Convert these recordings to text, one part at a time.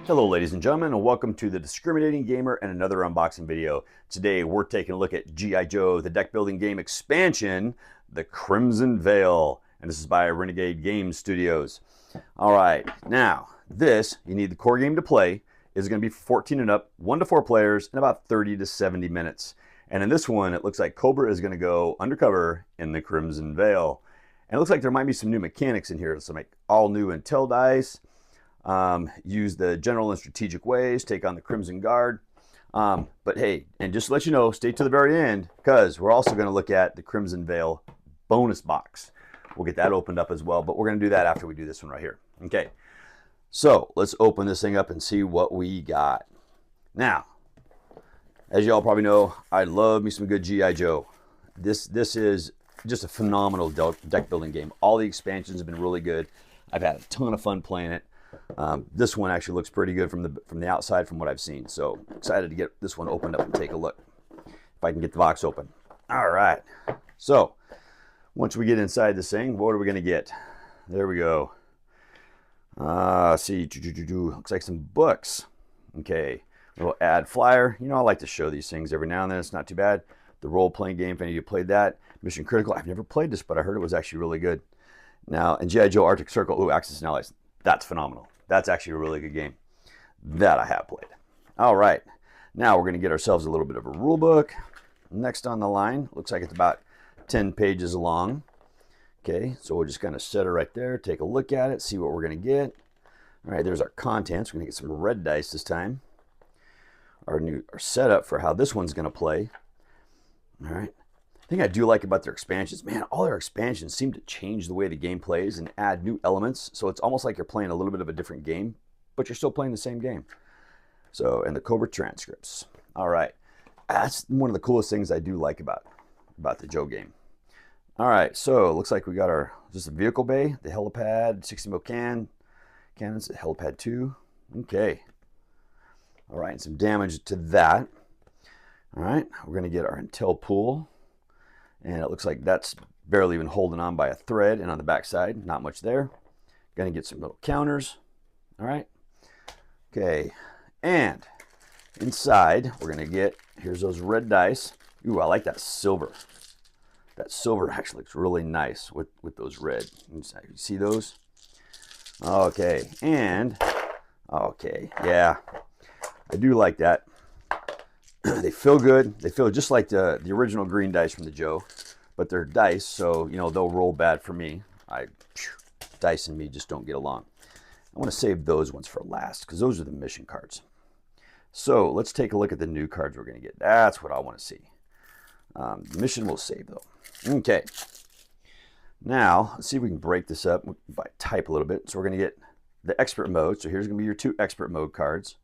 Hello ladies and gentlemen, and welcome to the Discriminating Gamer and another unboxing video. Today we're taking a look at G.I. Joe, the deck building game expansion, The Crimson Veil, and this is by Renegade Game Studios. Alright, now this, you need the core game to play, is going to be for 14 and up, 1 to 4 players, in about 30 to 70 minutes. And in this one, it looks like Cobra is going to go undercover in the Crimson Veil. And it looks like there might be some new mechanics in here, so make all new Intel dice. Use the general and strategic ways, take on the Crimson Guard. But hey, and just to let you know, stay to the very end, because we're also going to look at the Crimson Veil bonus box. We'll get that opened up as well, but we're going to do that after we do this one right here. Okay, so let's open this thing up and see what we got. Now, as y'all probably know, I love me some good G.I. Joe. This is just a phenomenal deck building game. All the expansions have been really good. I've had a ton of fun playing it. This one actually looks pretty good from the outside from what I've seen. So excited to get this one opened up and take a look. If I can get the box open. All right. So once we get inside this thing, what are we going to get? There we go. See, looks like some books. Okay. Little ad flyer. You know, I like to show these things every now and then. It's not too bad. The role-playing game, if any of you played that. Mission Critical. I've never played this, but I heard it was actually really good. Now, and G.I. Joe Arctic Circle. Ooh, Axis and Allies. That's phenomenal. That's actually a really good game that I have played. All right. Now we're going to get ourselves a little bit of a rule book. Next on the line, looks like it's about 10 pages long. Okay, so we'll just kind of set it right there, take a look at it, see what we're going to get. All right, there's our contents. We're going to get some red dice this time. Our setup for how this one's going to play. All right. The thing I do like about their expansions, man, all their expansions seem to change the way the game plays and add new elements. So it's almost like you're playing a little bit of a different game, but you're still playing the same game. So, and the Cobra transcripts. All right. That's one of the coolest things I do like about the Joe game. All right. So it looks like we got our, just a vehicle bay, the helipad, 60 mil cannons, the helipad 2. Okay. All right. And some damage to that. All right. We're going to get our Intel pool. And it looks like that's barely even holding on by a thread. And on the back side, not much there. Gonna get some little counters. All right. Okay. And inside, we're gonna get, here's those red dice. Ooh, I like that silver. That silver actually looks really nice with those red. You see those? Okay. And, okay, yeah. I do like that. They feel good. They feel just like the original green dice from the Joe, but they're dice, so you know they'll roll bad for me. Dice and me just don't get along. I want to save those ones for last because those are the mission cards. So let's take a look at the new cards we're going to get. That's what I want to see. Mission we'll save though. Okay. Now let's see if we can break this up by type a little bit. So we're going to get the expert mode. So here's going to be your 2 expert mode cards.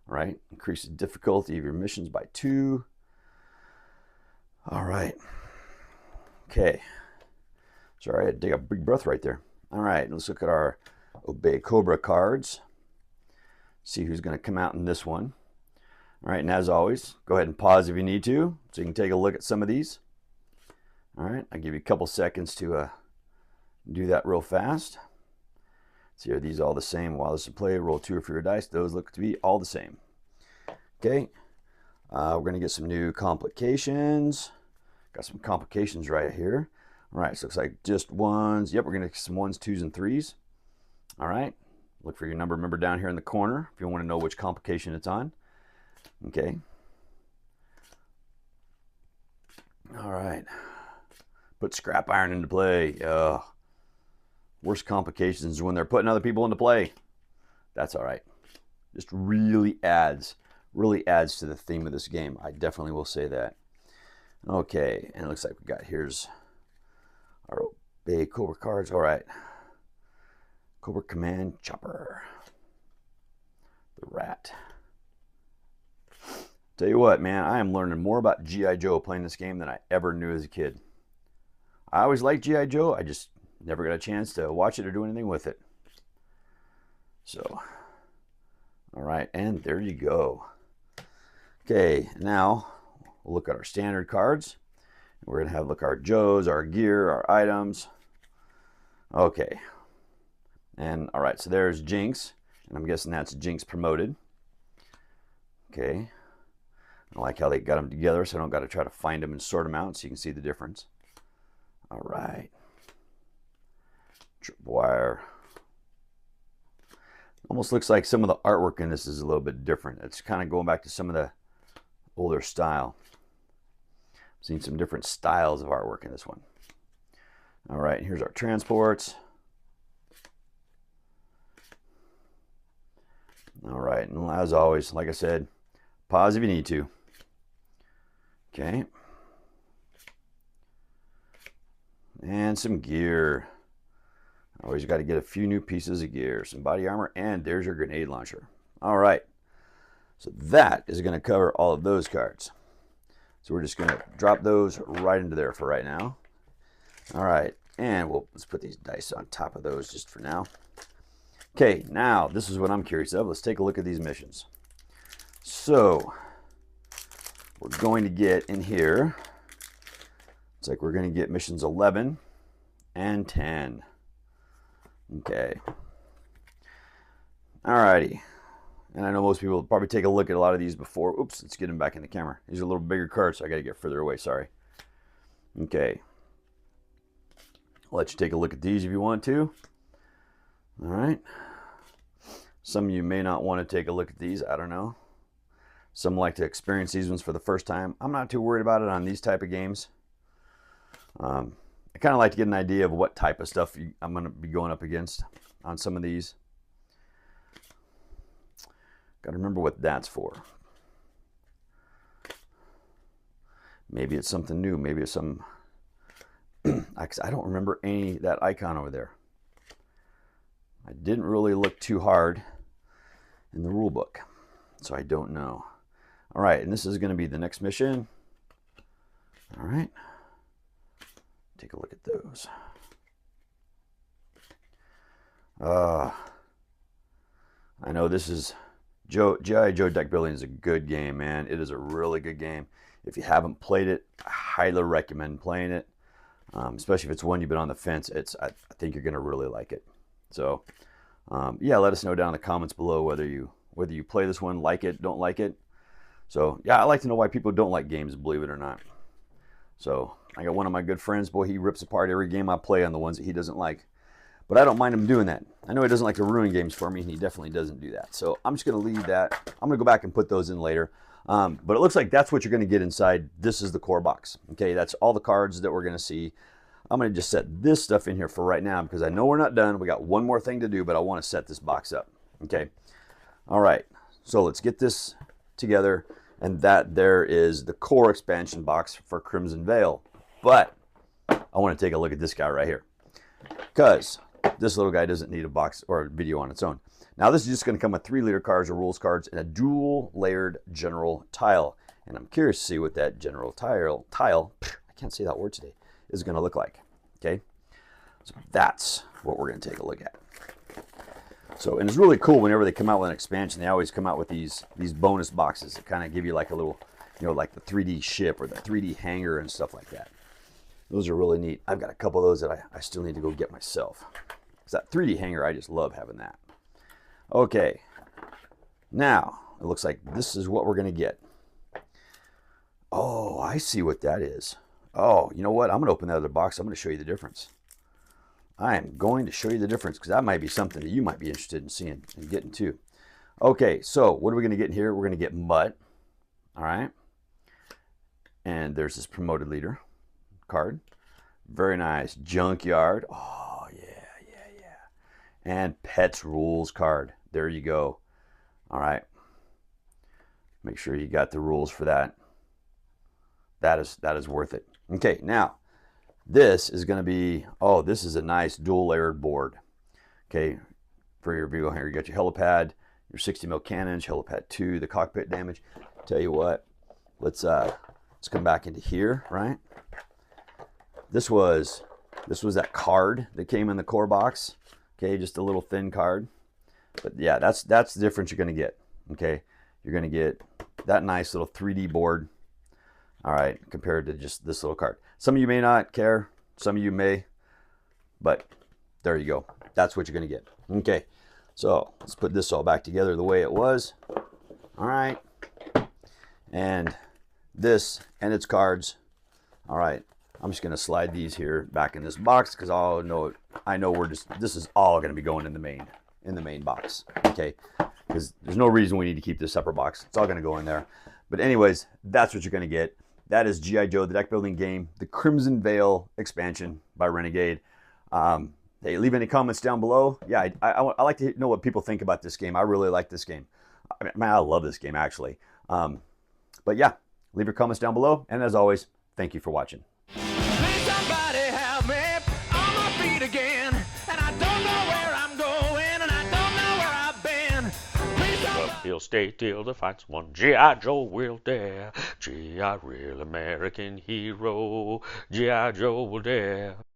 All right, increase the difficulty of your missions by 2. All right. Okay. Sorry, I had to take a big breath right there. All right, let's look at our Obey Cobra cards. See who's going to come out in this one. All right, and as always, go ahead and pause if you need to, so you can take a look at some of these. All right, I'll give you a couple seconds to do that real fast. See, are these all the same? While this is play, roll 2 for your dice. Those look to be all the same. Okay. We're going to get some new complications. Got some complications right here. All right. So it looks like just ones. Yep. We're going to get some 1s, 2s, and 3s. All right. Look for your number. Remember down here in the corner if you want to know which complication it's on. Okay. All right. Put scrap iron into play. Worst complications is when they're putting other people into play. That's all right. Just really adds to the theme of this game. I definitely will say that. Okay, and it looks like we got, here's our Obey Cobra cards. All right. Cobra Command Chopper. The Rat. Tell you what, man, I am learning more about G.I. Joe playing this game than I ever knew as a kid. I always liked G.I. Joe. I just never got a chance to watch it or do anything with it. So, all right, and there you go. Okay, now we'll look at our standard cards. We're going to have look at our Joes, our gear, our items. Okay. And all right, so there's Jinx. And I'm guessing that's Jinx promoted. Okay. I like how they got them together, so I don't got to try to find them and sort them out, so you can see the difference. All right. Tripwire. Almost looks like some of the artwork in this is a little bit different. It's kind of going back to some of the older style. I've seen some different styles of artwork in this one. All right, here's our transports. All right, and as always, like I said, pause if you need to. Okay. And some gear. Always got to get a few new pieces of gear, some body armor, and there's your grenade launcher. All right, so that is going to cover all of those cards. So we're just going to drop those right into there for right now. All right, and let's put these dice on top of those just for now. Okay, now this is what I'm curious of. Let's take a look at these missions. So we're going to get in here. It's like we're going to get missions 11 and 10. Okay. Alrighty. And I know most people will probably take a look at a lot of these before. Oops, let's get them back in the camera. These are a little bigger cards, so I got to get further away. Sorry. Okay. I'll let you take a look at these if you want to. All right. Some of you may not want to take a look at these. I don't know. Some like to experience these ones for the first time. I'm not too worried about it on these type of games. I kind of like to get an idea of what type of stuff I'm going to be going up against on some of these. Got to remember what that's for. Maybe it's something new. Maybe it's some... I don't remember that icon over there. I didn't really look too hard in the rule book, so I don't know. All right, and this is going to be the next mission. All right. Take a look at those. I know this is G.I. Joe Deck Building is a good game, man. It is a really good game. If you haven't played it, I highly recommend playing it. Especially if it's one you've been on the fence. I think you're gonna really like it. So, yeah, let us know down in the comments below whether you play this one, like it, don't like it. So, yeah, I like to know why people don't like games, believe it or not. So, I got one of my good friends, boy, he rips apart every game I play on the ones that he doesn't like. But I don't mind him doing that. I know he doesn't like to ruin games for me, and he definitely doesn't do that. So I'm just going to leave that. I'm going to go back and put those in later. But it looks like that's what you're going to get inside. This is the core box. Okay, that's all the cards that we're going to see. I'm going to just set this stuff in here for right now because I know we're not done. We got one more thing to do, but I want to set this box up. Okay. All right. So let's get this together. And that there is the core expansion box for Crimson Veil. But I want to take a look at this guy right here, because this little guy doesn't need a box or a video on its own. Now this is just going to come with 3 leader cards or rules cards and a dual layered general tile. And I'm curious to see what that general tile, I can't say that word today, is going to look like. Okay, so that's what we're going to take a look at. So, and it's really cool whenever they come out with an expansion, they always come out with these bonus boxes that kind of give you like a little, you know, like the 3D ship or the 3D hangar and stuff like that. Those are really neat. I've got a couple of those that I still need to go get myself. Because that 3D hangar, I just love having that. Okay. Now, it looks like this is what we're going to get. Oh, I see what that is. Oh, you know what? I'm going to open that other box. I'm going to show you the difference. I am going to show you the difference because that might be something that you might be interested in seeing and getting too. Okay, so what are we going to get in here? We're going to get Mutt. All right. And there's this promoted leader card. Very nice. Junkyard. Oh, yeah. And Pets Rules card. There you go. All right. Make sure you got the rules for that. That is worth it. Okay, now this is going to be, oh, this is a nice dual layered board. Okay, for your vehicle here, you got your helipad, your 60 mil cannons, helipad 2, the cockpit damage. Tell you what, let's come back into here, right? This was that card that came in the core box. Okay, just a little thin card. But yeah, that's the difference you're going to get. Okay, you're going to get that nice little 3D board. All right, compared to just this little card. Some of you may not care. Some of you may. But there you go. That's what you're going to get. Okay, So let's put this all back together the way it was. All right. And this and its cards. All right. I'm just gonna slide these here back in this box because I know this is all gonna be going in the main box. Okay. Because there's no reason we need to keep this separate box. It's all gonna go in there. But anyways, that's what you're gonna get. That is G.I. Joe, the deck building game, the Crimson Veil expansion by Renegade. Hey, leave any comments down below. Yeah, I like to know what people think about this game. I really like this game. I love this game, actually. But yeah, leave your comments down below. And as always, thank you for watching. Please somebody help me on my feet again. And I don't know where I'm going, and I don't know where I've been. Please somebody... But he'll stay till the fight's won. G.I. Joe will dare. G.I. real American hero. G.I. Joe will dare.